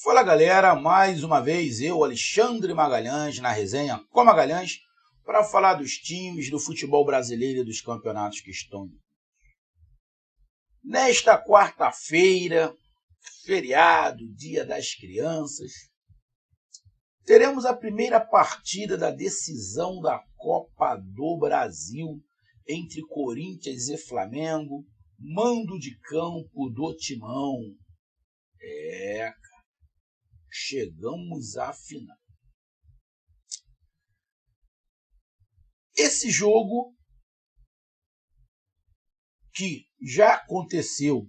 Fala galera, mais uma vez eu, Alexandre Magalhães, na resenha com Magalhães, para falar dos times do futebol brasileiro e dos campeonatos que estão. Nesta quarta-feira, feriado, Dia das Crianças, teremos a primeira partida da decisão da Copa do Brasil entre Corinthians e Flamengo, mando de campo do Timão. Chegamos à final. Esse jogo, que já aconteceu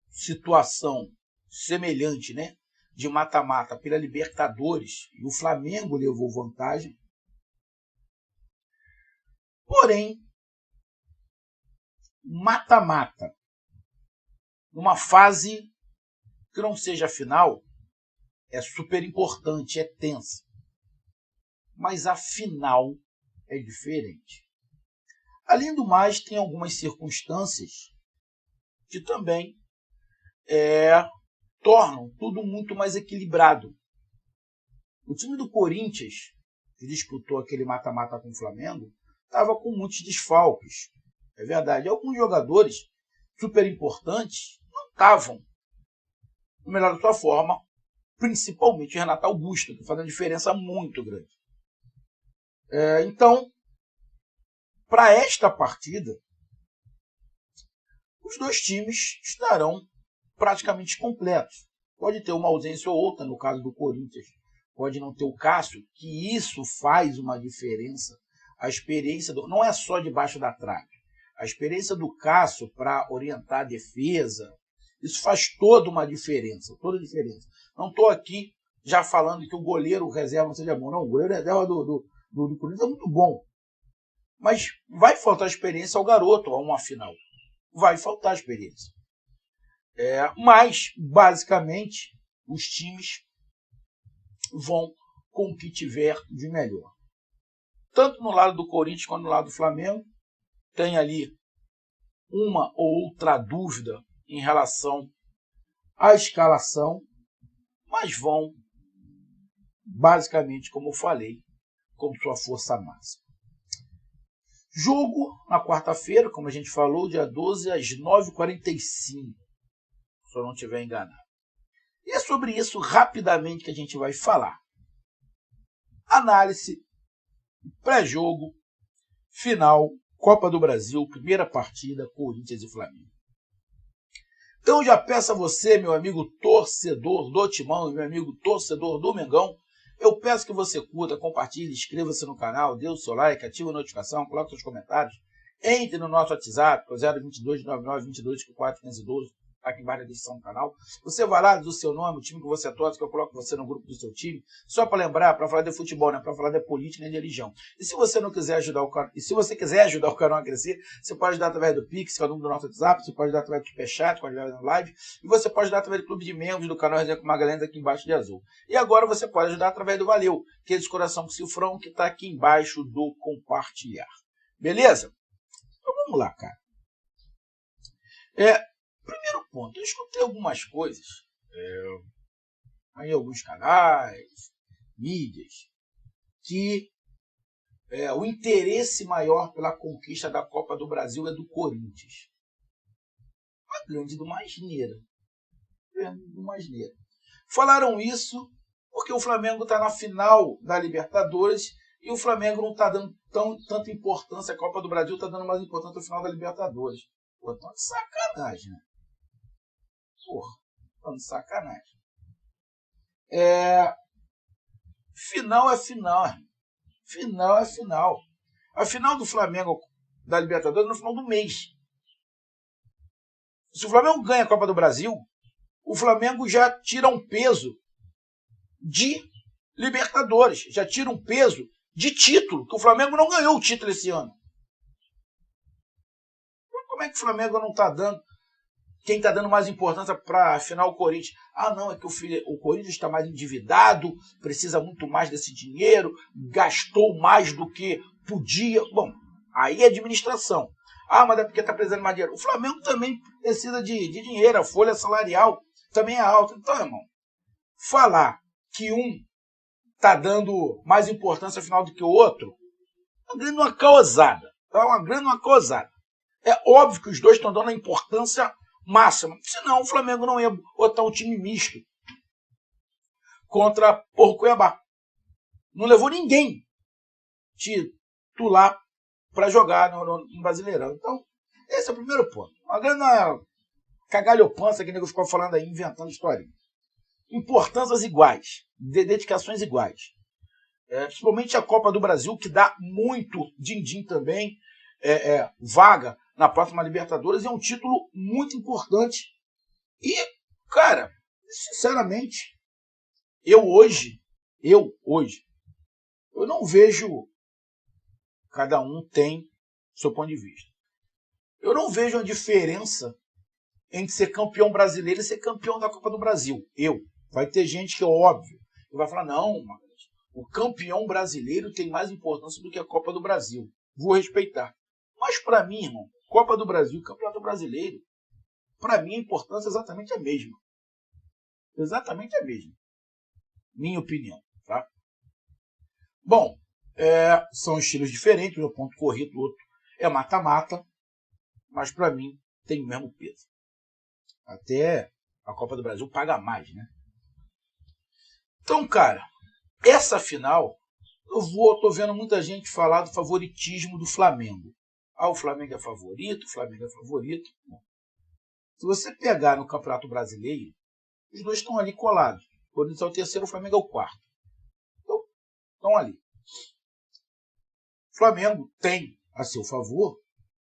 situação semelhante, né, de mata-mata pela Libertadores, e o Flamengo levou vantagem. Porém, mata-mata, numa fase que não seja final, é super importante, é tensa. Mas a final é diferente. Além do mais, tem algumas circunstâncias que também tornam tudo muito mais equilibrado. O time do Corinthians, que disputou aquele mata-mata com o Flamengo, estava com muitos desfalques. É verdade, alguns jogadores super importantes não estavam no melhor da sua forma, principalmente o Renato Augusto, que faz uma diferença muito grande. Então, para esta partida, os dois times estarão praticamente completos. Pode ter uma ausência ou outra, no caso do Corinthians, pode não ter o Cássio, que isso faz uma diferença. A experiência, não é só debaixo da trave, a experiência do Cássio para orientar a defesa, isso faz toda uma diferença, toda a diferença. Não estou aqui já falando que o goleiro reserva não seja bom. Não, o goleiro reserva do Corinthians é muito bom. Mas vai faltar experiência ao garoto a uma final. Vai faltar experiência. Mas, basicamente, os times vão com o que tiver de melhor. Tanto no lado do Corinthians quanto no lado do Flamengo, tem ali uma ou outra dúvida em relação à escalação, mas vão, basicamente, como eu falei, com sua força máxima. Jogo na quarta-feira, como a gente falou, dia 12 às 9h45, se eu não estiver enganado. E é sobre isso, rapidamente, que a gente vai falar. Análise, pré-jogo, final, Copa do Brasil, primeira partida, Corinthians e Flamengo. Então eu já peço a você, meu amigo torcedor do Timão e meu amigo torcedor do Mengão, eu peço que você curta, compartilhe, inscreva-se no canal, dê o seu like, ative a notificação, coloque seus comentários, entre no nosso WhatsApp, 022 99 22 54 512, aqui embaixo na descrição do canal. Você vai lá, diz o seu nome, o time que você torce, que eu coloco você no grupo do seu time, só para lembrar, para falar de futebol, não é para falar de política nem de religião. E se você não quiser ajudar o canal, e se você quiser ajudar o canal a crescer, você pode ajudar através do Pix, que é o número do nosso WhatsApp, você pode ajudar através do Superchat, pode ajudar na live, e você pode ajudar através do clube de membros do canal Resenha com Magalhães aqui embaixo de azul. E agora você pode ajudar através do Valeu, que é esse coração com cifrão que está aqui embaixo do compartilhar. Beleza? Então vamos lá, cara. Primeiro ponto, eu escutei algumas coisas em alguns canais, mídias, que o interesse maior pela conquista da Copa do Brasil é do Corinthians. Uma grande de uma asneira. Falaram isso porque o Flamengo está na final da Libertadores e o Flamengo não está dando tanta importância à Copa do Brasil, está dando mais importância ao final da Libertadores. Pô, tá de sacanagem, né? Porra, tá de sacanagem. Final é final, irmão. Final é final. A final do Flamengo da Libertadores é no final do mês. Se o Flamengo ganha a Copa do Brasil, o Flamengo já tira um peso de Libertadores, já tira um peso de título, que o Flamengo não ganhou o título esse ano. Como é que o Flamengo não está dando? Quem está dando mais importância para a final o Corinthians? Ah, não, é que o Corinthians está mais endividado, precisa muito mais desse dinheiro, gastou mais do que podia. Bom, aí é administração. Ah, mas é porque está precisando mais dinheiro. O Flamengo também precisa de dinheiro, a folha salarial também é alta. Então, irmão, falar que um está dando mais importância ao final do que o outro, é uma grande causada. É uma grande causada. É óbvio que os dois estão dando a importância máxima. Senão o Flamengo não ia botar um time misto contra o Cuiabá. Não levou ninguém titular para jogar no Brasileirão. Então, esse é o primeiro ponto. Uma grande cagalhopança que o nego ficou falando aí, inventando história. Importâncias iguais, dedicações iguais. Principalmente a Copa do Brasil, que dá muito din-din também, vaga na próxima Libertadores, é um título muito importante. E, cara, sinceramente, eu hoje, eu não vejo, cada um tem seu ponto de vista. Eu não vejo a diferença entre ser campeão brasileiro e ser campeão da Copa do Brasil. Vai ter gente que é óbvio, que vai falar, não, o campeão brasileiro tem mais importância do que a Copa do Brasil. Vou respeitar. Mas para mim, irmão, Copa do Brasil e Campeonato Brasileiro, para mim a importância é exatamente a mesma. Exatamente a mesma. Minha opinião, tá? Bom, são estilos diferentes, um é ponto corrido, o outro é mata-mata, mas para mim tem o mesmo peso. Até a Copa do Brasil paga mais, né? Então, cara, essa final, tô vendo muita gente falar do favoritismo do Flamengo. O Flamengo é favorito, o Flamengo é favorito. Se você pegar no Campeonato Brasileiro, os dois estão ali colados. O Corinthians é o terceiro, o Flamengo é o quarto. Então, estão ali. O Flamengo tem a seu favor,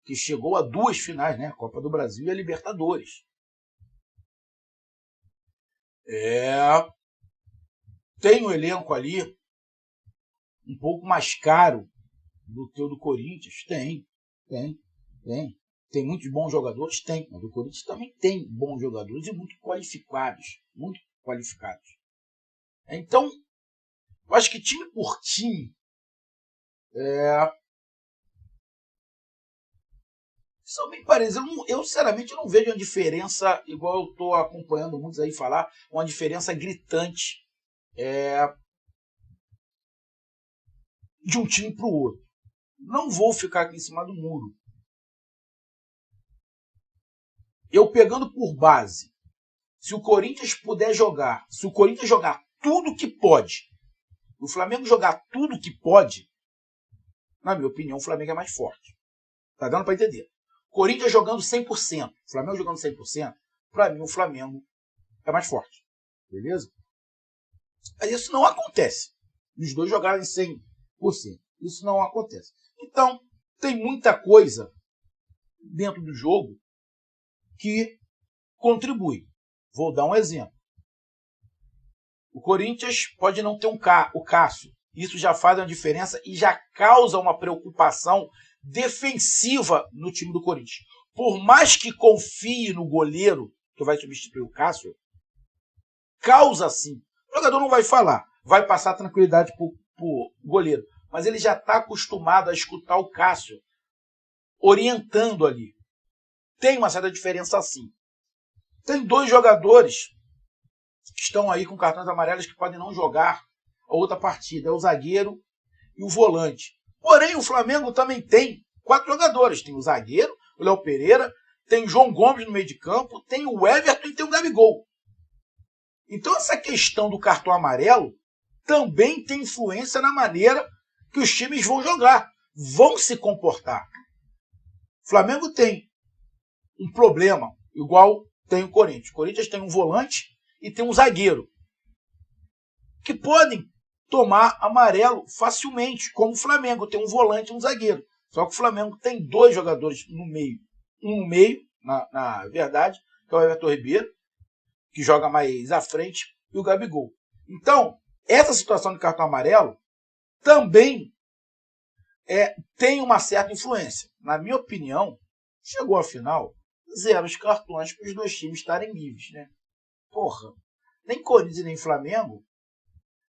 que chegou a 2 finais, né? A Copa do Brasil e a Libertadores. Tem um elenco ali um pouco mais caro do que o do Corinthians? Tem. Tem muitos bons jogadores? Tem. Mas o Corinthians também tem bons jogadores e muito qualificados. Muito qualificados. Então, eu acho que time por time, são bem parecidos. Eu sinceramente, não vejo uma diferença, igual eu estou acompanhando muitos aí falar, uma diferença gritante de um time para o outro. Não vou ficar aqui em cima do muro. Eu pegando por base, se o Corinthians puder jogar, se o Corinthians jogar tudo que pode, o Flamengo jogar tudo que pode, na minha opinião, o Flamengo é mais forte. Tá dando para entender? Corinthians jogando 100%, Flamengo jogando 100%, para mim o Flamengo é mais forte. Beleza? Mas isso não acontece. Os dois jogarem 100%. Isso não acontece. Então, tem muita coisa dentro do jogo que contribui. Vou dar um exemplo. O Corinthians pode não ter o Cássio. Isso já faz uma diferença e já causa uma preocupação defensiva no time do Corinthians. Por mais que confie no goleiro que vai substituir o Cássio, causa sim. O jogador não vai falar, vai passar tranquilidade pro goleiro. Mas ele já está acostumado a escutar o Cássio orientando ali. Tem uma certa diferença sim. Tem 2 jogadores que estão aí com cartões amarelos que podem não jogar a outra partida. É o zagueiro e o volante. Porém, o Flamengo também tem 4 jogadores. Tem o zagueiro, o Léo Pereira, tem o João Gomes no meio de campo, tem o Everton e tem o Gabigol. Então, essa questão do cartão amarelo também tem influência na maneira que os times vão jogar, vão se comportar. O Flamengo tem um problema, igual tem o Corinthians. O Corinthians tem um volante e tem um zagueiro, que podem tomar amarelo facilmente, como o Flamengo tem um volante e um zagueiro. Só que o Flamengo tem 2 jogadores no meio. Um no meio, na verdade, que é o Everton Ribeiro, que joga mais à frente, e o Gabigol. Então, essa situação de cartão amarelo também tem uma certa influência. Na minha opinião, chegou à final, 0 os cartões para os 2 times estarem livres, né? Porra, nem Corinthians nem Flamengo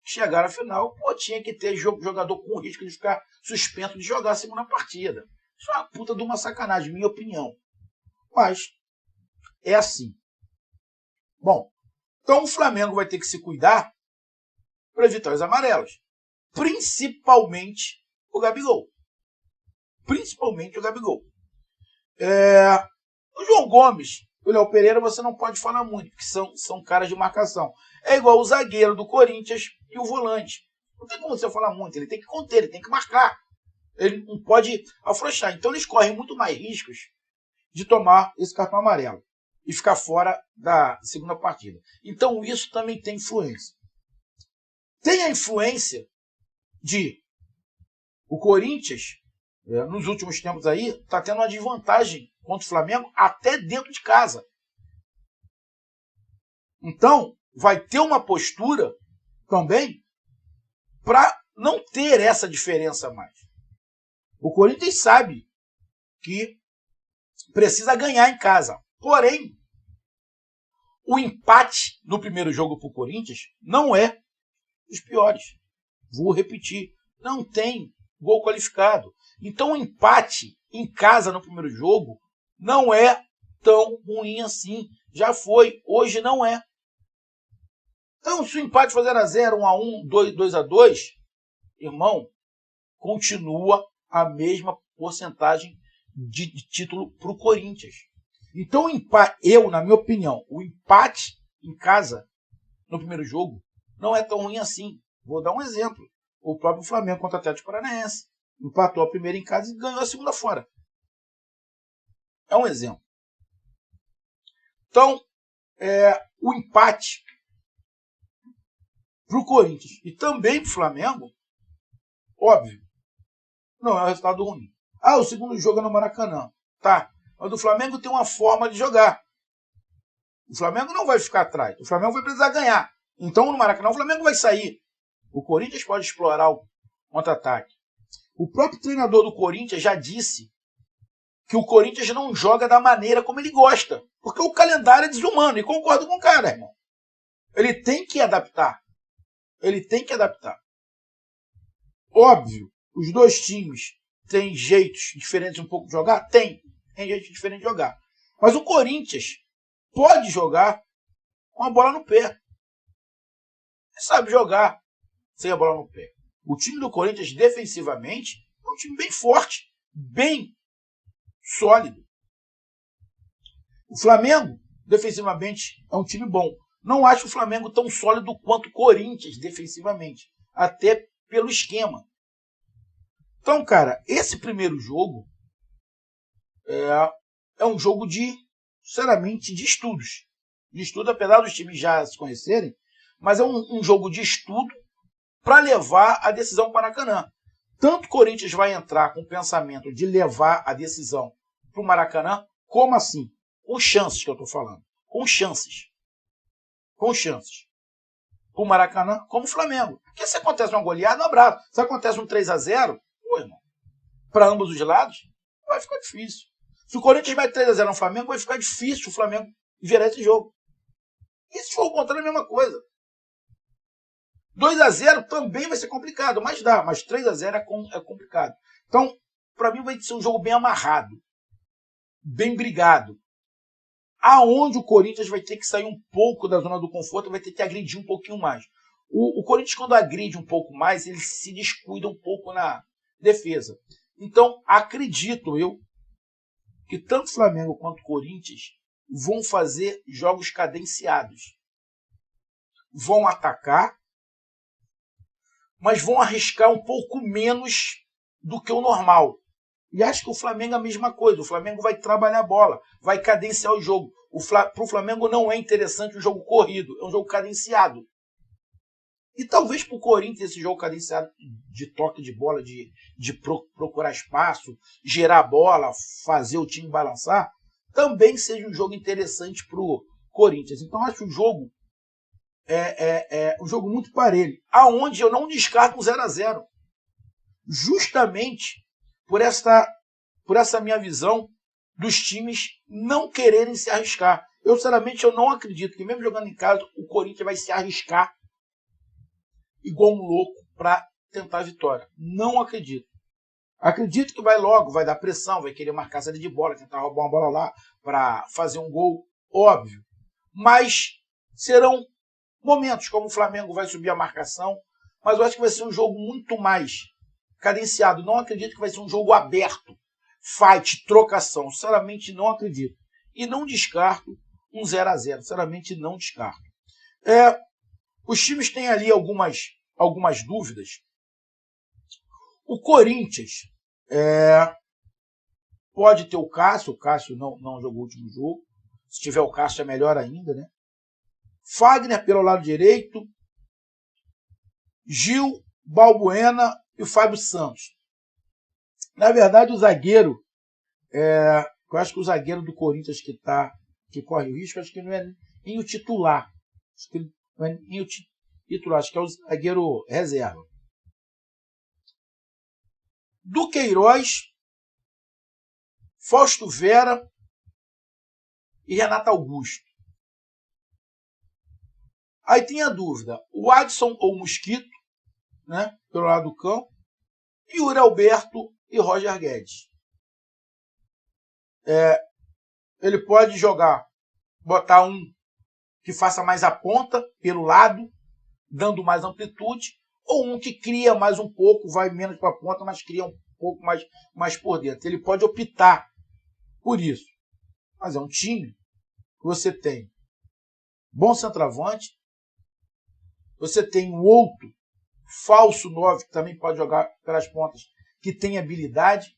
chegaram à final, tinha que ter jogador com risco de ficar suspenso de jogar a segunda partida. Isso é uma puta de uma sacanagem, minha opinião. Mas é assim. Bom, Então o Flamengo vai ter que se cuidar para evitar os amarelos. Principalmente o Gabigol. Principalmente o Gabigol. O João Gomes, o Léo Pereira, você não pode falar muito, porque são caras de marcação. É igual o zagueiro do Corinthians e o volante. Não tem como você falar muito, ele tem que conter, ele tem que marcar. Ele não pode afrouxar. Então eles correm muito mais riscos de tomar esse cartão amarelo e ficar fora da segunda partida. Então isso também tem influência. Tem a influência de o Corinthians, nos últimos tempos aí, está tendo uma desvantagem contra o Flamengo até dentro de casa. Então, vai ter uma postura também para não ter essa diferença mais. O Corinthians sabe que precisa ganhar em casa. Porém, o empate no primeiro jogo para o Corinthians não é dos piores. Vou repetir, não tem gol qualificado. Então o empate em casa no primeiro jogo não é tão ruim assim. Já foi, hoje não é. Então se o empate for 0x0, 1x1, 2x2, irmão, continua a mesma porcentagem de título para o Corinthians. Então na minha opinião, o empate em casa no primeiro jogo não é tão ruim assim. Vou dar um exemplo. O próprio Flamengo contra o Atlético Paranaense empatou a primeira em casa e ganhou a segunda fora. É um exemplo. Então, o empate para o Corinthians e também para o Flamengo, óbvio, não é um resultado ruim. O segundo jogo é no Maracanã. Tá. Mas o Flamengo tem uma forma de jogar. O Flamengo não vai ficar atrás. O Flamengo vai precisar ganhar. Então, no Maracanã, o Flamengo vai sair. O Corinthians pode explorar o contra-ataque. O próprio treinador do Corinthians já disse que o Corinthians não joga da maneira como ele gosta. Porque o calendário é desumano. E concordo com o cara, irmão. Ele tem que adaptar. Ele tem que adaptar. Óbvio, os dois times têm jeitos diferentes um pouco de jogar? Tem jeitos diferentes de jogar. Mas o Corinthians pode jogar com a bola no pé. Ele sabe jogar sem a bola no pé. O time do Corinthians, defensivamente, é um time bem forte, bem sólido. O Flamengo, defensivamente, é um time bom. Não acho o Flamengo tão sólido quanto o Corinthians, defensivamente. Até pelo esquema. Então, cara, esse primeiro jogo é um jogo sinceramente, de estudos. De estudo, apesar dos times já se conhecerem, mas é um jogo de estudo para levar a decisão para o Maracanã. Tanto o Corinthians vai entrar com o pensamento de levar a decisão para o Maracanã, como assim? Com chances que eu estou falando. Com chances. Com chances. Para o Maracanã, como o Flamengo. Porque se acontece uma goleada, um abraço. Se acontece um 3x0, irmão, para ambos os lados, vai ficar difícil. Se o Corinthians vai 3x0 no Flamengo, vai ficar difícil o Flamengo virar esse jogo. E se for o contrário, é a mesma coisa. 2x0 também vai ser complicado, mas dá. Mas 3x0 é complicado. Então, para mim, vai ser um jogo bem amarrado. Bem brigado. Aonde o Corinthians vai ter que sair um pouco da zona do conforto, vai ter que agredir um pouquinho mais. O Corinthians, quando agride um pouco mais, ele se descuida um pouco na defesa. Então, acredito eu que tanto o Flamengo quanto o Corinthians vão fazer jogos cadenciados. Vão atacar, mas vão arriscar um pouco menos do que o normal. E acho que o Flamengo é a mesma coisa. O Flamengo vai trabalhar a bola, vai cadenciar o jogo. Para o Flamengo não é interessante o jogo corrido, é um jogo cadenciado. E talvez para o Corinthians esse jogo cadenciado de toque de bola, de procurar espaço, gerar a bola, fazer o time balançar, também seja um jogo interessante para o Corinthians. Então acho o jogo um jogo muito parelho, aonde eu não descarto um 0x0. Justamente por essa minha visão dos times não quererem se arriscar. Eu, sinceramente, eu não acredito que mesmo jogando em casa, o Corinthians vai se arriscar igual um louco para tentar a vitória. Não acredito. Acredito que vai logo, vai dar pressão, vai querer marcar a saída de bola, tentar roubar uma bola lá para fazer um gol, óbvio. Mas serão momentos como o Flamengo vai subir a marcação, mas eu acho que vai ser um jogo muito mais cadenciado. Não acredito que vai ser um jogo aberto, fight, trocação. Sinceramente, não acredito. E não descarto um 0-0. Sinceramente, não descarto. Os times têm ali algumas dúvidas. O Corinthians pode ter o Cássio não jogou o último jogo. Se tiver o Cássio é melhor ainda, né? Fagner pelo lado direito, Gil, Balbuena e o Fábio Santos. Na verdade, o zagueiro, eu acho que o zagueiro do Corinthians que corre o risco, acho que não é nem o titular. Acho que não é nem o titular, acho que é o zagueiro reserva. Do Queiroz, Fausto Vera e Renato Augusto. Aí tem a dúvida, o Adson ou o Mosquito, né, pelo lado do campo, e Yuri Alberto e Roger Guedes. Ele pode botar um que faça mais a ponta pelo lado, dando mais amplitude, ou um que cria mais um pouco, vai menos para a ponta, mas cria um pouco mais por dentro. Ele pode optar por isso. Mas é um time que você tem bom centroavante, você tem um outro falso 9 que também pode jogar pelas pontas, que tem habilidade,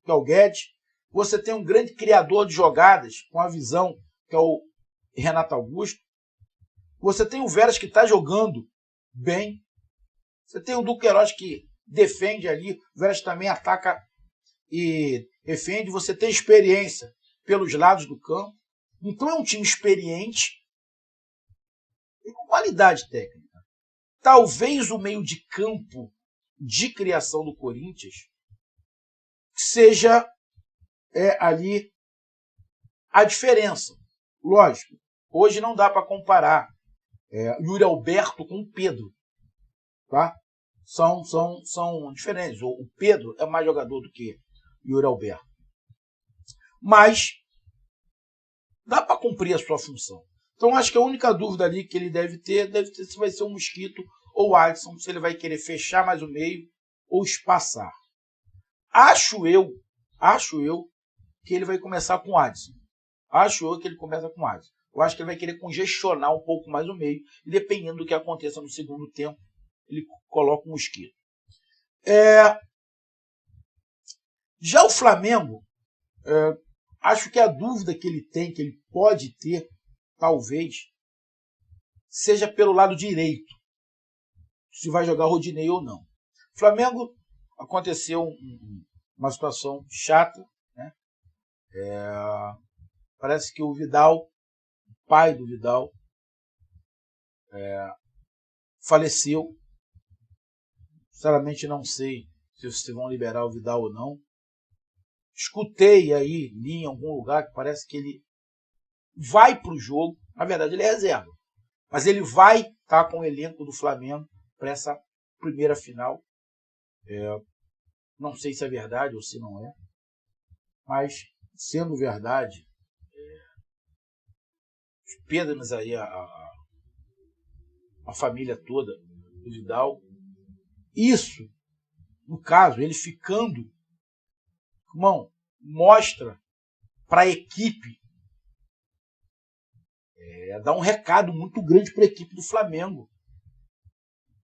que é o Guedes. Você tem um grande criador de jogadas com a visão, que é o Renato Augusto. Você tem o Veras que está jogando bem. Você tem o Duqueiroz que defende ali. O Veras também ataca e defende. Você tem experiência pelos lados do campo. Então é um time experiente e com qualidade técnica. Talvez o meio de campo de criação do Corinthians seja ali a diferença. Lógico, hoje não dá para comparar Yuri Alberto com o Pedro. Tá? São diferentes. O Pedro é mais jogador do que Yuri Alberto. Mas dá para cumprir a sua função. Então acho que a única dúvida ali que ele deve ter se vai ser o Mosquito ou o Adson, se ele vai querer fechar mais o meio ou espaçar. Acho eu que ele vai começar com o Adson. Acho eu que ele começa com o Adson. Eu acho que ele vai querer congestionar um pouco mais o meio e dependendo do que aconteça no segundo tempo, ele coloca o Mosquito. Já o Flamengo, acho que a dúvida que ele tem, que ele pode ter, talvez, seja pelo lado direito. Se vai jogar Rodinei ou não. Flamengo, aconteceu uma situação chata, né? Parece que o Vidal, o pai do Vidal, faleceu. Sinceramente não sei se vão liberar o Vidal ou não. Escutei aí, li em algum lugar que parece que ele vai para o jogo. Na verdade, ele é reserva. Mas ele vai estar com o elenco do Flamengo para essa primeira final. Não sei se é verdade ou se não é. Mas, sendo verdade, os pêsames aí a família toda do Vidal. Isso, no caso, ele ficando, irmão, mostra para a equipe, dá um recado muito grande para a equipe do Flamengo.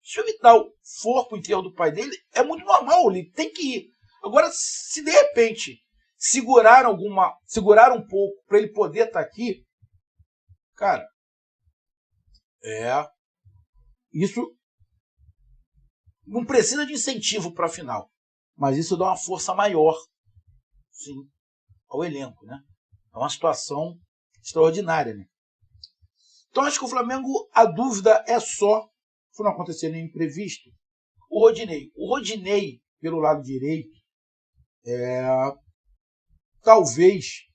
Se o Vidal for para o enterro do pai dele, é muito normal, ele tem que ir. Agora, se de repente segurar um pouco para ele poder estar aqui, cara, isso não precisa de incentivo para a final, mas isso dá uma força maior, sim, ao elenco, né? É uma situação extraordinária, né? Então acho que o Flamengo, a dúvida é só, se não acontecer nenhum imprevisto, o Rodinei. O Rodinei, pelo lado direito, talvez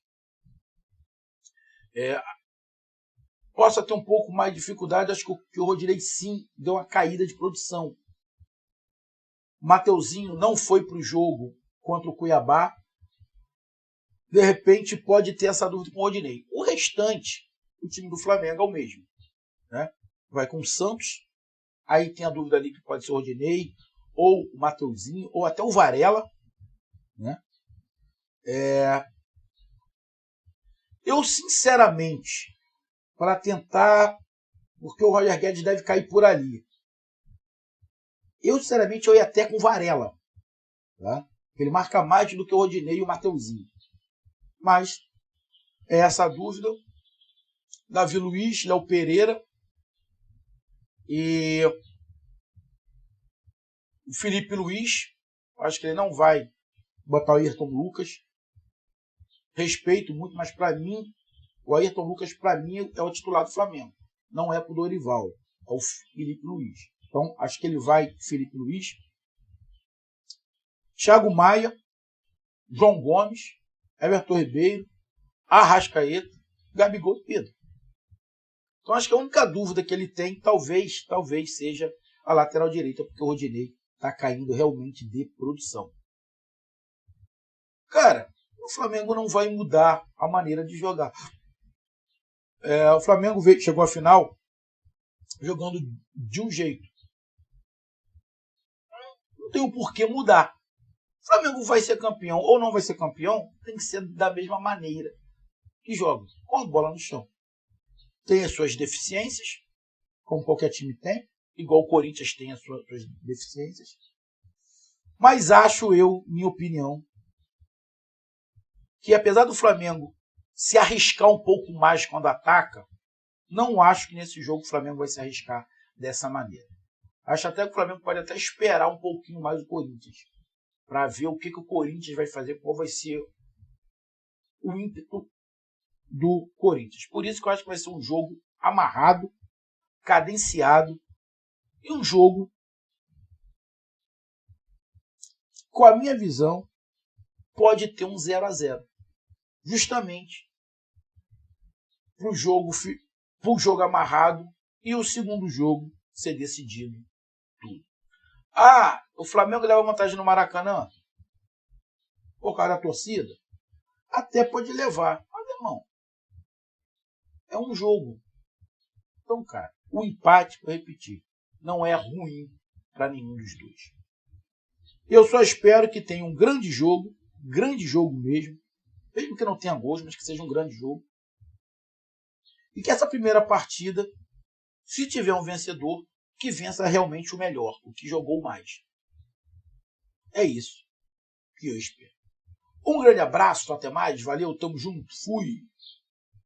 possa ter um pouco mais de dificuldade. Acho que o Rodinei sim deu uma caída de produção. Mateuzinho não foi para o jogo contra o Cuiabá. De repente pode ter essa dúvida com o Rodinei. O restante, o time do Flamengo é o mesmo, né? vai com o Santos. Aí tem a dúvida ali que pode ser o Rodinei, ou o Mateuzinho, ou até o Varela. Né? Eu, sinceramente, para tentar, porque o Roger Guedes deve cair por ali. Eu, sinceramente, eu ia até com o Varela. Tá? Ele marca mais do que o Rodinei e o Mateuzinho. Mas é essa a dúvida. Davi Luiz, Léo Pereira e o Felipe Luiz. Acho que ele não vai botar o Ayrton Lucas. Respeito muito, mas para mim, o Ayrton Lucas, para mim, é o titular do Flamengo. Não é para o Dorival, é o Felipe Luiz. Então, acho que ele vai Felipe Luiz. Thiago Maia, João Gomes, Everton Ribeiro, Arrascaeta, Gabigol e Pedro. Então, acho que a única dúvida que ele tem, talvez seja a lateral direita, porque o Rodinei está caindo realmente de produção. Cara, o Flamengo não vai mudar a maneira de jogar. O Flamengo chegou à final jogando de um jeito. Não tem o porquê mudar. O Flamengo vai ser campeão ou não vai ser campeão, tem que ser da mesma maneira que joga, com a bola no chão. Tem as suas deficiências, como qualquer time tem, igual o Corinthians tem as suas deficiências. Mas acho eu, minha opinião, que apesar do Flamengo se arriscar um pouco mais quando ataca, não acho que nesse jogo o Flamengo vai se arriscar dessa maneira. Acho até que o Flamengo pode até esperar um pouquinho mais o Corinthians, para ver o que o Corinthians vai fazer, qual vai ser o ímpeto do Corinthians. Por isso que eu acho que vai ser um jogo amarrado, cadenciado, e um jogo, com a minha visão, pode ter um 0-0. Justamente para o jogo amarrado e o segundo jogo ser decidido tudo. O Flamengo leva vantagem no Maracanã por causa da torcida? Até pode levar. Mas, irmão, é um jogo. Então, cara, o empate, vou repetir, não é ruim para nenhum dos dois. Eu só espero que tenha um grande jogo mesmo que não tenha gols, mas que seja um grande jogo. E que essa primeira partida, se tiver um vencedor, que vença realmente o melhor, o que jogou mais. É isso que eu espero. Um grande abraço, até mais, valeu, tamo junto, fui!